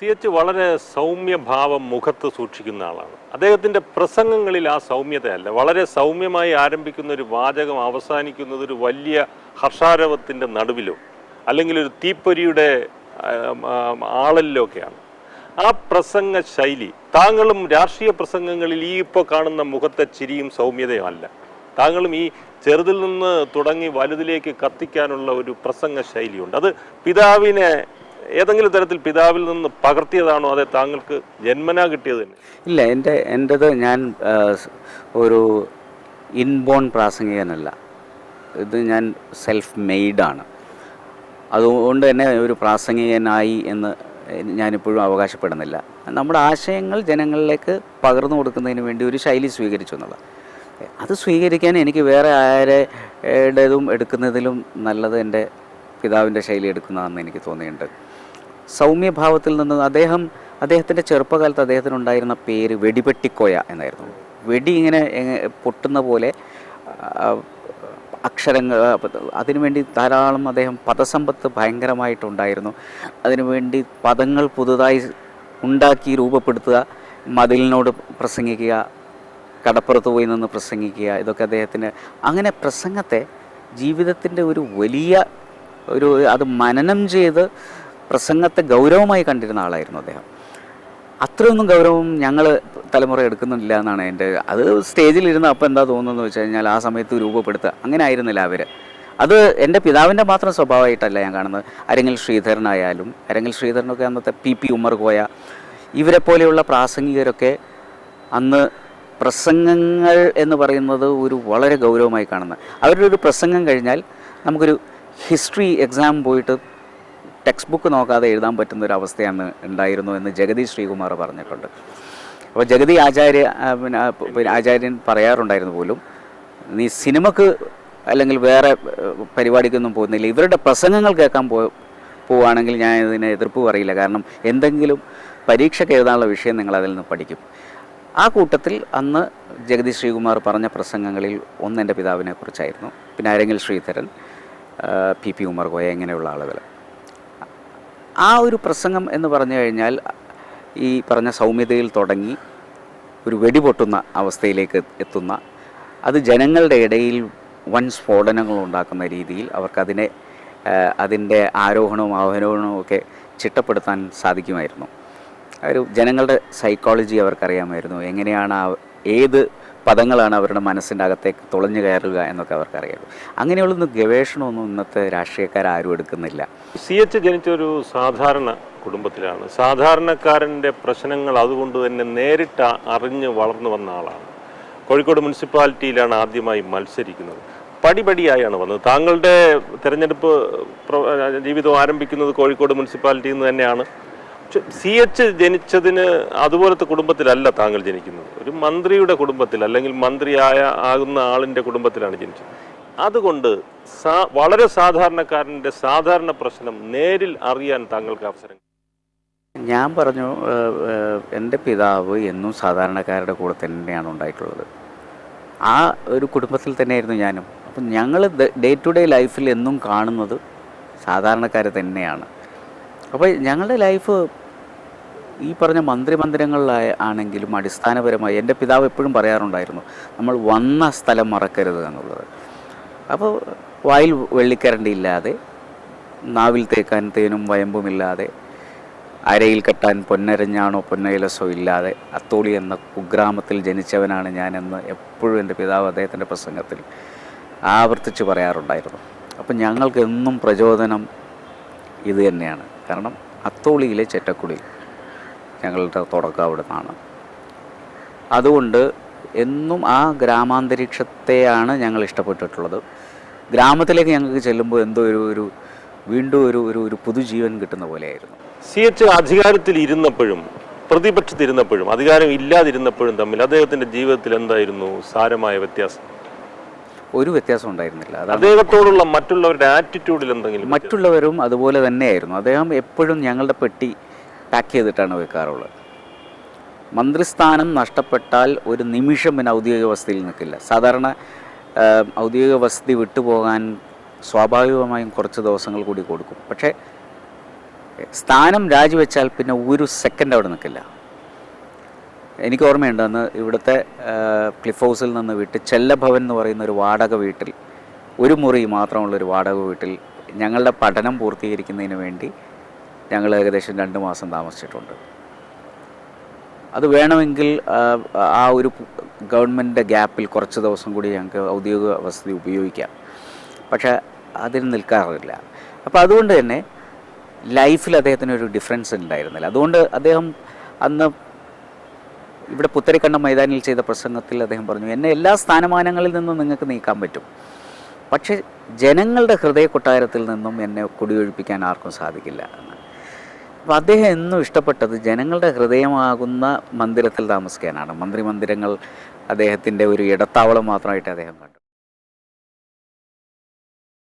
CH വളരെ സൗമ്യഭാവം മുഖത്ത് സൂക്ഷിക്കുന്ന ആളാണ്. അദ്ദേഹത്തിൻ്റെ പ്രസംഗങ്ങളിൽ ആ സൗമ്യതയല്ല, വളരെ സൗമ്യമായി ആരംഭിക്കുന്ന ഒരു വാചകം അവസാനിക്കുന്നത് ഒരു വലിയ ഹർഷാരവത്തിൻ്റെ നടുവിലോ അല്ലെങ്കിൽ ഒരു തീപ്പൊരിയുടെ ആളലിലോ ഒക്കെയാണ്. ആ പ്രസംഗ ശൈലി താങ്കളും രാഷ്ട്രീയ പ്രസംഗങ്ങളിൽ ഈ ഇപ്പോൾ കാണുന്ന മുഖത്തെ ചിരിയും സൗമ്യതയും അല്ല. താങ്കളും ഈ ചെറുതിൽ നിന്ന് തുടങ്ങി വലുതിലേക്ക് കത്തിക്കാനുള്ള ഒരു പ്രസംഗ ശൈലിയുണ്ട്. അത് പിതാവിനെ ഏതെങ്കിലും തരത്തിൽ പിതാവിൽ നിന്ന് പകർത്തിയതാണോ അതെ താങ്കൾക്ക് ജന്മനാ കിട്ടിയത് തന്നെ? ഇല്ല, എൻ്റേത് ഞാൻ ഒരു ഇൻബോൺ പ്രാസംഗികനല്ല. ഇത് ഞാൻ സെൽഫ് മെയ്ഡാണ്. അതുകൊണ്ട് തന്നെ ഒരു പ്രാസംഗികനായി എന്ന് ഞാനിപ്പോഴും അവകാശപ്പെടുന്നില്ല. നമ്മുടെ ആശയങ്ങൾ ജനങ്ങളിലേക്ക് പകർന്നു കൊടുക്കുന്നതിന് വേണ്ടി ഒരു ശൈലി സ്വീകരിച്ചു എന്നുള്ളത്. അത് സ്വീകരിക്കാൻ എനിക്ക് വേറെ ആരുടേതും എടുക്കുന്നതിലും നല്ലത് എൻ്റെ പിതാവിൻ്റെ ശൈലി എടുക്കുന്നതാണെന്ന് എനിക്ക് തോന്നിയിട്ടുണ്ട്. സൗമ്യഭാവത്തിൽ നിന്ന് അദ്ദേഹത്തിൻ്റെ ചെറുപ്പകാലത്ത് അദ്ദേഹത്തിനുണ്ടായിരുന്ന പേര് വെടിപെട്ടിക്കോയ എന്നായിരുന്നു. വെടി ഇങ്ങനെ പൊട്ടുന്ന പോലെ അക്ഷരങ്ങൾ, അതിനുവേണ്ടി ധാരാളം അദ്ദേഹം പദസമ്പത്ത് ഭയങ്കരമായിട്ടുണ്ടായിരുന്നു. അതിനുവേണ്ടി പദങ്ങൾ പുതുതായി ഉണ്ടാക്കി രൂപപ്പെടുത്തുക, മതിലിനോട് പ്രസംഗിക്കുക, കടപ്പുറത്ത് പോയി നിന്ന് പ്രസംഗിക്കുക, ഇതൊക്കെ അദ്ദേഹത്തിന് അങ്ങനെ പ്രസംഗത്തെ ജീവിതത്തിൻ്റെ ഒരു വലിയ അത് മനനം ചെയ്ത് പ്രസംഗത്തെ ഗൗരവമായി കണ്ടിരുന്ന ആളായിരുന്നു അദ്ദേഹം. അത്രയൊന്നും ഗൗരവം ഞങ്ങൾ തലമുറ എടുക്കുന്നില്ല എന്നാണ് അത് സ്റ്റേജിലിരുന്ന് അപ്പോൾ എന്താ തോന്നുന്നതെന്ന് വെച്ച് കഴിഞ്ഞാൽ ആ സമയത്ത് രൂപപ്പെടുത്തുക അങ്ങനെ ആയിരുന്നില്ല അവർ. അത് എൻ്റെ പിതാവിൻ്റെ മാത്രം സ്വഭാവമായിട്ടല്ല ഞാൻ കാണുന്നത്. അരങ്ങിൽ ശ്രീധരനായാലും, അരങ്ങിൽ ശ്രീധരനൊക്കെ അന്നത്തെ പി ഉമ്മർ കോയ, ഇവരെ പോലെയുള്ള പ്രാസംഗികരൊക്കെ അന്ന് പ്രസംഗങ്ങൾ എന്ന് പറയുന്നത് ഒരു വളരെ ഗൗരവമായി കാണുന്നത്. അവരുടെ ഒരു പ്രസംഗം കഴിഞ്ഞാൽ നമുക്കൊരു ഹിസ്റ്ററി എക്സാം പോയിട്ട് ടെക്സ്റ്റ് ബുക്ക് നോക്കാതെ എഴുതാൻ പറ്റുന്ന ഒരു അവസ്ഥയാണ് ഉണ്ടായിരുന്നു എന്ന് ജഗതി ശ്രീകുമാർ പറഞ്ഞിട്ടുണ്ട്. അപ്പോൾ ജഗതി ആചാര്യൻ പറയാറുണ്ടായിരുന്നു പോലും, നീ സിനിമക്ക് അല്ലെങ്കിൽ വേറെ പരിപാടിക്കൊന്നും പോകുന്നില്ല, ഇവരുടെ പ്രസംഗങ്ങൾ കേൾക്കാൻ പോവുകയാണെങ്കിൽ ഞാൻ ഇതിനെ എതിർപ്പ് പറയില്ല. കാരണം എന്തെങ്കിലും പരീക്ഷയ്ക്ക് എഴുതാനുള്ള വിഷയം നിങ്ങൾ അതിൽ നിന്ന് പഠിക്കും. ആ കൂട്ടത്തിൽ അന്ന് ജഗതി ശ്രീകുമാർ പറഞ്ഞ പ്രസംഗങ്ങളിൽ ഒന്ന് എൻ്റെ പിതാവിനെ കുറിച്ചായിരുന്നു. പിന്നെ അരങ്ങിൽ ശ്രീധരൻ, പി ഉമ്മർ കോയ, ഇങ്ങനെയുള്ള ആളുകൾ. ആ ഒരു പ്രസംഗം എന്ന് പറഞ്ഞു കഴിഞ്ഞാൽ ഈ പറഞ്ഞ സൗമ്യതയിൽ തുടങ്ങി ഒരു വെടിപൊട്ടുന്ന അവസ്ഥയിലേക്ക് എത്തുന്ന, അത് ജനങ്ങളുടെ ഇടയിൽ വൻ സ്ഫോടനങ്ങൾ ഉണ്ടാക്കുന്ന രീതിയിൽ അതിൻ്റെ ആരോഹണവും അവരോഹണവും ഒക്കെ ചിട്ടപ്പെടുത്താൻ സാധിക്കുമായിരുന്നു. ഒരു ജനങ്ങളുടെ സൈക്കോളജി അവർക്കറിയാമായിരുന്നു. എങ്ങനെയാണ് ഏത് പദങ്ങളാണ് അവരുടെ മനസ്സിൻ്റെ അകത്തേക്ക് തുളഞ്ഞു കയറുക എന്നൊക്കെ അവർക്കറിയാം. അങ്ങനെയുള്ളൊന്നും ഗവേഷണമൊന്നും ഇന്നത്തെ രാഷ്ട്രീയക്കാരും എടുക്കുന്നില്ല. CH ജനിച്ചൊരു സാധാരണ കുടുംബത്തിലാണ്. സാധാരണക്കാരൻ്റെ പ്രശ്നങ്ങൾ അതുകൊണ്ട് തന്നെ നേരിട്ട് അറിഞ്ഞ് വളർന്നു വന്ന ആളാണ്. കോഴിക്കോട് മുനിസിപ്പാലിറ്റിയിലാണ് ആദ്യമായി മത്സരിക്കുന്നത്. പടിപടിയായാണ് വന്നത്. താങ്കളുടെ തിരഞ്ഞെടുപ്പ് ജീവിതം ആരംഭിക്കുന്നത് കോഴിക്കോട് മുനിസിപ്പാലിറ്റിയിൽ നിന്ന് തന്നെയാണ്. CH ജനിച്ചതിന് അതുപോലത്തെ കുടുംബത്തിലല്ല താങ്കൾ ജനിക്കുന്നത്. ഒരു മന്ത്രിയുടെ കുടുംബത്തിൽ അല്ലെങ്കിൽ ആകുന്ന ആളിൻ്റെ കുടുംബത്തിലാണ് ജനിച്ചത്. അതുകൊണ്ട് വളരെ സാധാരണക്കാരൻ്റെ സാധാരണ പ്രശ്നം നേരിൽ അറിയാൻ താങ്കൾക്ക് അവസരം. ഞാൻ പറഞ്ഞു, എൻ്റെ പിതാവ് എന്നും സാധാരണക്കാരുടെ കൂടെ തന്നെയാണ് ഉണ്ടായിട്ടുള്ളത്. ആ ഒരു കുടുംബത്തിൽ തന്നെയായിരുന്നു ഞാനും. അപ്പം ഞങ്ങൾ ഡേ ടു ഡേ ലൈഫിൽ എന്നും കാണുന്നത് സാധാരണക്കാരെ തന്നെയാണ്. അപ്പോൾ ഞങ്ങളുടെ ലൈഫ് ഈ പറഞ്ഞ മന്ദിരങ്ങളിലാണെങ്കിലും അടിസ്ഥാനപരമായി എൻ്റെ പിതാവ് എപ്പോഴും പറയാറുണ്ടായിരുന്നു, നമ്മൾ വന്ന സ്ഥലം മറക്കരുത് എന്നുള്ളത്. അപ്പോൾ വായിൽ വെള്ളിക്കരണ്ടി ഇല്ലാതെ, നാവിൽ തേക്കാൻ തേനും വയമ്പുമില്ലാതെ, അരയിൽ കെട്ടാൻ പൊന്നരഞ്ഞാണോ പൊന്നയിലസോ ഇല്ലാതെ അത്തോളി എന്ന കുഗ്രാമത്തിൽ ജനിച്ചവനാണ് ഞാനെന്ന് എപ്പോഴും എൻ്റെ പിതാവ് അദ്ദേഹത്തിൻ്റെ പ്രസംഗത്തിൽ ആവർത്തിച്ച് പറയാറുണ്ടായിരുന്നു. അപ്പം ഞങ്ങൾക്കെന്നും പ്രചോദനം ഇത് തന്നെയാണ്. കാരണം അത്തോളിയിലെ ചെറ്റക്കുടി ഞങ്ങളുടെ തുടക്കം അവിടെ നിന്നാണ്. അതുകൊണ്ട് എന്നും ആ ഗ്രാമാന്തരീക്ഷത്തെയാണ് ഞങ്ങൾ ഇഷ്ടപ്പെട്ടിട്ടുള്ളത്. ഗ്രാമത്തിലേക്ക് ഞങ്ങൾക്ക് ചെല്ലുമ്പോൾ എന്തോ വീണ്ടും ഒരു പുതുജീവൻ കിട്ടുന്ന പോലെയായിരുന്നു. CH അധികാരത്തിൽ ഇരുന്നപ്പോഴും പ്രതിപക്ഷത്തിരുന്നപ്പോഴും അധികാരം ഇല്ലാതിരുന്നപ്പോഴും തമ്മിൽ അദ്ദേഹത്തിൻ്റെ ജീവിതത്തിൽ എന്തായിരുന്നു സാരമായ വ്യത്യാസം? ഒരു വ്യത്യാസം ഉണ്ടായിരുന്നില്ല. അദ്ദേഹത്തോടുള്ള മറ്റുള്ളവരുടെ ആറ്റിറ്റ്യൂഡിൽ എന്തെങ്കിലും? മറ്റുള്ളവരും അതുപോലെ തന്നെയായിരുന്നു. അദ്ദേഹം എപ്പോഴും ഞങ്ങളുടെ പെട്ടി പാക്ക് ചെയ്തിട്ടാണ് വെക്കാറുള്ളത്. മന്ത്രിസ്ഥാനം നഷ്ടപ്പെട്ടാൽ ഒരു നിമിഷം പിന്നെ ഔദ്യോഗിക വസതിയിൽ നിൽക്കില്ല. സാധാരണ ഔദ്യോഗിക വസതി വിട്ടുപോകാൻ സ്വാഭാവികമായും കുറച്ച് ദിവസങ്ങൾ കൂടി കൊടുക്കും. പക്ഷേ സ്ഥാനം രാജിവെച്ചാൽ പിന്നെ ഒരു സെക്കൻഡ് അവിടെ നിൽക്കില്ല. എനിക്ക് ഓർമ്മയുണ്ട്, അന്ന് ഇവിടുത്തെ ക്ലിഫ് ഹൗസിൽ നിന്ന് വിട്ട് ചെല്ലഭവൻ എന്ന് പറയുന്ന ഒരു വാടക വീട്ടിൽ, ഒരു മുറി മാത്രമുള്ളൊരു വാടക വീട്ടിൽ ഞങ്ങളുടെ പഠനം പൂർത്തീകരിക്കുന്നതിന് വേണ്ടി ഞങ്ങൾ ഏകദേശം 2 മാസം താമസിച്ചിട്ടുണ്ട്. അത് വേണമെങ്കിൽ ആ ഒരു ഗവൺമെൻറ്റിൻ്റെ ഗ്യാപ്പിൽ കുറച്ച് ദിവസം കൂടി ഞങ്ങൾക്ക് ഔദ്യോഗിക വസതി ഉപയോഗിക്കാം. പക്ഷേ അതിന് നിൽക്കാറില്ല. അപ്പോൾ അതുകൊണ്ട് തന്നെ ലൈഫിൽ അദ്ദേഹത്തിനൊരു ഡിഫറൻസ് ഉണ്ടായിരുന്നില്ല. അതുകൊണ്ട് അദ്ദേഹം അന്ന് ഇവിടെ പുത്തരിക്കണ്ടം മൈതാനിയിൽ ചെയ്ത പ്രസംഗത്തിൽ അദ്ദേഹം പറഞ്ഞു, എന്നെ എല്ലാ സ്ഥാനമാനങ്ങളിൽ നിന്നും നിങ്ങൾക്ക് നീക്കാൻ പറ്റും, പക്ഷേ ജനങ്ങളുടെ ഹൃദയ കൊട്ടാരത്തിൽ നിന്നും എന്നെ കുടിയൊഴിപ്പിക്കാൻ ആർക്കും സാധിക്കില്ല എന്ന്. അപ്പോൾ അദ്ദേഹം എന്നും ഇഷ്ടപ്പെട്ടത് ജനങ്ങളുടെ ഹൃദയമാകുന്ന മന്ദിരത്തിൽ താമസിക്കാനാണ്. മന്ത്രിമന്ദിരങ്ങൾ അദ്ദേഹത്തിൻ്റെ ഒരു ഇടത്താവളം മാത്രമായിട്ട് അദ്ദേഹം കണ്ടു.